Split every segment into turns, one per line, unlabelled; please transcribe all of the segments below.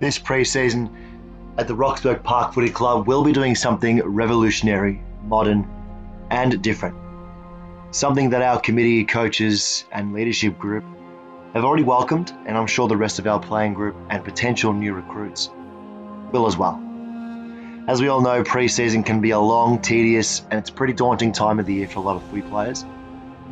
This pre-season at the Roxburgh Park Footy Club, we'll be doing something revolutionary, modern, and different. Something that our committee, coaches, and leadership group have already welcomed, and I'm sure the rest of our playing group and potential new recruits will as well. As we all know, pre-season can be a long, tedious, and it's a pretty daunting time of the year for a lot of footy players.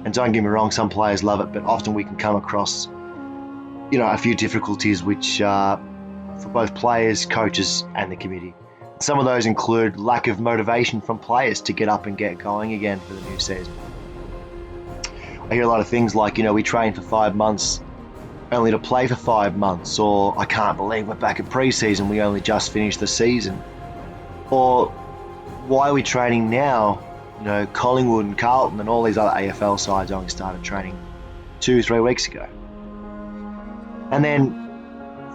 And don't get me wrong, some players love it, but often we can come across, a few difficulties which for both players, coaches, and the committee. Some of those include lack of motivation from players to get up and get going again for the new season. I hear a lot of things like, we train for 5 months only to play for 5 months, or I can't believe we're back at pre-season, we only just finished the season. Or why are we training now? Collingwood and Carlton and all these other AFL sides only started training 2-3 weeks ago. And then,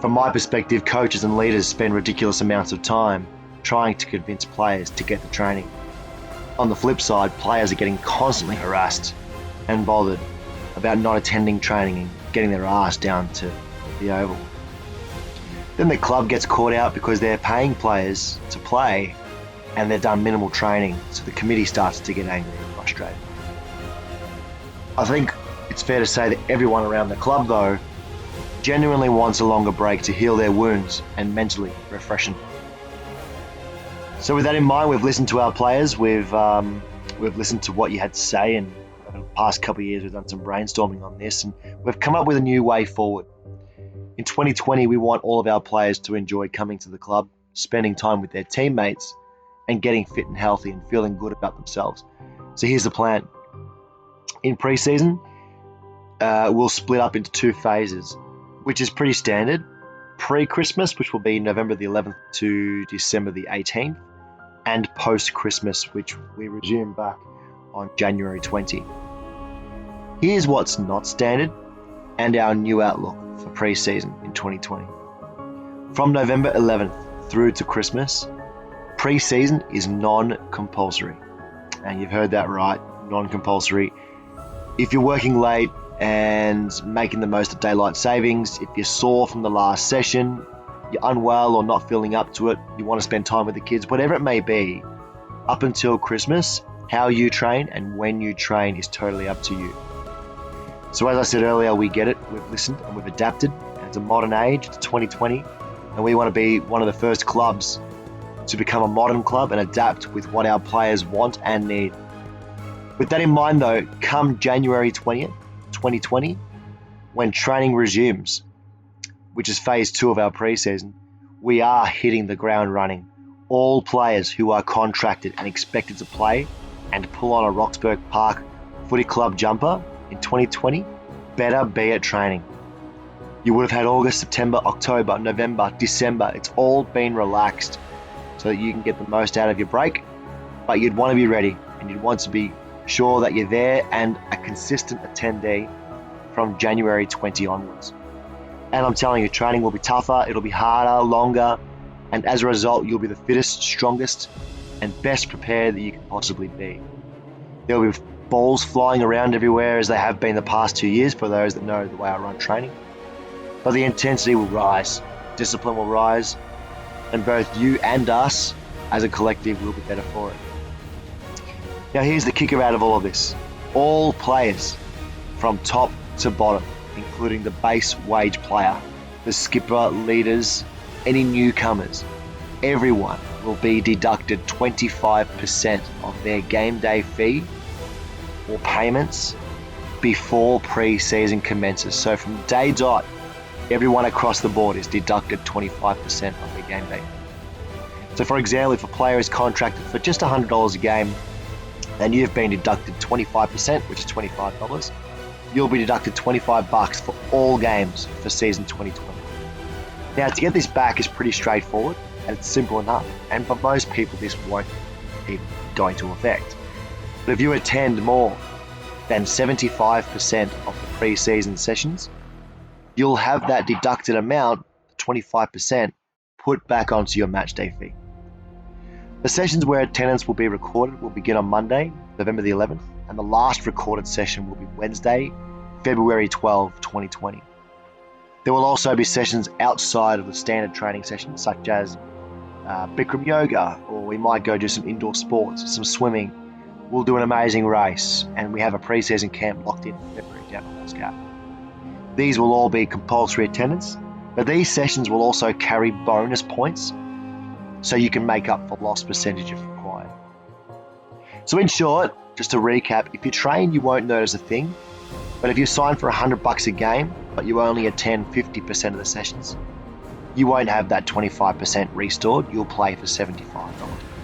from my perspective, coaches and leaders spend ridiculous amounts of time trying to convince players to get to training. On the flip side, players are getting constantly harassed and bothered about not attending training and getting their ass down to the oval. Then the club gets caught out because they're paying players to play and they've done minimal training, so the committee starts to get angry and frustrated. I think it's fair to say that everyone around the club, though, genuinely wants a longer break to heal their wounds and mentally refreshen. So with that in mind, we've listened to our players, we've listened to what you had to say, and over the past couple of years we've done some brainstorming on this, and we've come up with a new way forward. In 2020, we want all of our players to enjoy coming to the club, spending time with their teammates, and getting fit and healthy and feeling good about themselves. So here's the plan. In pre-season, we'll split up into 2 phases, which is pretty standard. Pre-Christmas, which will be November the 11th to December the 18th, and post-Christmas, which we resume back on January 20. Here's what's not standard and our new outlook for pre-season in 2020. From November 11th through to Christmas, pre-season is non-compulsory. And you've heard that right, non-compulsory. If you're working late and making the most of daylight savings, if you're sore from the last session, you're unwell or not feeling up to it, you want to spend time with the kids, whatever it may be, up until Christmas, how you train and when you train is totally up to you. So as I said earlier, we get it, we've listened and we've adapted. And it's a modern age, it's 2020, and we want to be one of the first clubs to become a modern club and adapt with what our players want and need. With that in mind though, come January 20th, 2020, when training resumes, which is phase 2 of our pre-season, we are hitting the ground running. All players who are contracted and expected to play and pull on a Roxburgh Park Footy Club jumper in 2020 better be at training. You would have had August, September, October, November, December. It's all been relaxed so that you can get the most out of your break, but you'd want to be ready and you'd want to be sure that you're there and a consistent attendee from January 20 onwards. And I'm telling you, training will be tougher, it'll be harder, longer, and as a result, you'll be the fittest, strongest, and best prepared that you can possibly be. There'll be balls flying around everywhere as they have been the past 2 years for those that know the way I run training. But the intensity will rise, discipline will rise, and both you and us as a collective will be better for it. Now here's the kicker out of all of this. All players from top to bottom, including the base wage player, the skipper, leaders, any newcomers, everyone will be deducted 25% of their game day fee or payments before pre-season commences. So from day dot, everyone across the board is deducted 25% of their game day. So for example, if a player is contracted for just $100 a game, and you've been deducted 25%, which is $25, you'll be deducted $25 for all games for season 2020. Now, to get this back is pretty straightforward, and it's simple enough. And for most people, this won't even go into effect. But if you attend more than 75% of the pre-season sessions, you'll have that deducted amount, 25%, put back onto your match day fee. The sessions where attendance will be recorded will begin on Monday, November the 11th, and the last recorded session will be Wednesday, February 12, 2020. There will also be sessions outside of the standard training sessions, such as Bikram yoga, or we might go do some indoor sports, some swimming. We'll do an amazing race, and we have a pre-season camp locked in February down in Moscow. These will all be compulsory attendance, but these sessions will also carry bonus points, so you can make up for lost percentage if required. So in short, just to recap, if you train, you won't notice a thing, but if you sign for $100 a game, but you only attend 50% of the sessions, you won't have that 25% restored. You'll play for $75 per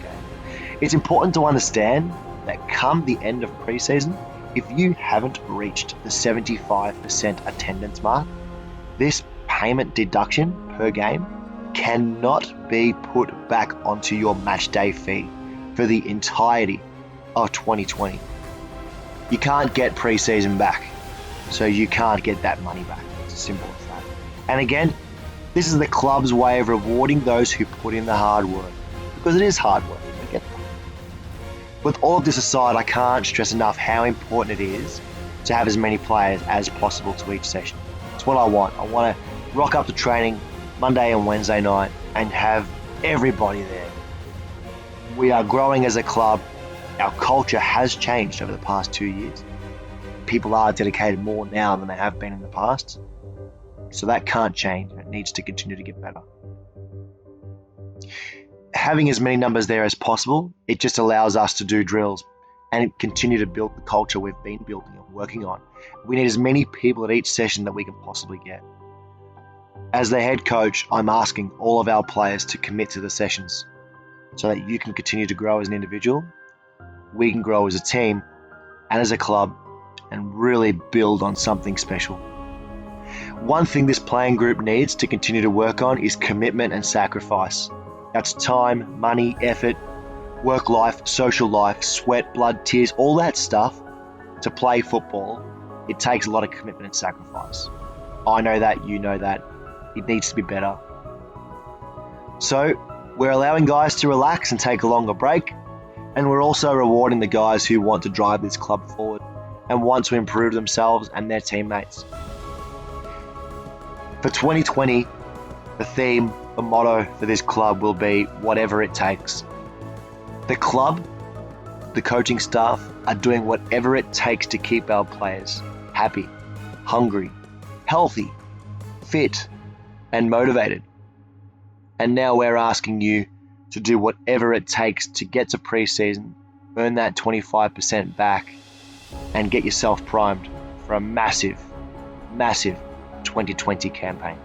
game. It's important to understand that come the end of preseason, if you haven't reached the 75% attendance mark, this payment deduction per game cannot be put back onto your match day fee for the entirety of 2020. You can't get preseason back, so you can't get that money back. It's as simple as that. And again, this is the club's way of rewarding those who put in the hard work, because it is hard work. I get that. With all of this aside, I can't stress enough how important it is to have as many players as possible to each session. It's what I want. I want to rock up to training Monday and Wednesday night and have everybody there. We are growing as a club. Our culture has changed over the past 2 years. People are dedicated more now than they have been in the past. So that can't change. It needs to continue to get better. Having as many numbers there as possible, it just allows us to do drills and continue to build the culture we've been building and working on. We need as many people at each session that we can possibly get. As the head coach, I'm asking all of our players to commit to the sessions so that you can continue to grow as an individual, we can grow as a team and as a club and really build on something special. One thing this playing group needs to continue to work on is commitment and sacrifice. That's time, money, effort, work life, social life, sweat, blood, tears, all that stuff. To play football, it takes a lot of commitment and sacrifice. I know that, you know that. It needs to be better. So we're allowing guys to relax and take a longer break, and we're also rewarding the guys who want to drive this club forward and want to improve themselves and their teammates. For 2020, the theme, the motto for this club will be whatever it takes. The club, the coaching staff are doing whatever it takes to keep our players happy, hungry, healthy, fit, and motivated. And now we're asking you to do whatever it takes to get to preseason, earn that 25% back, and get yourself primed for a massive, massive 2020 campaign.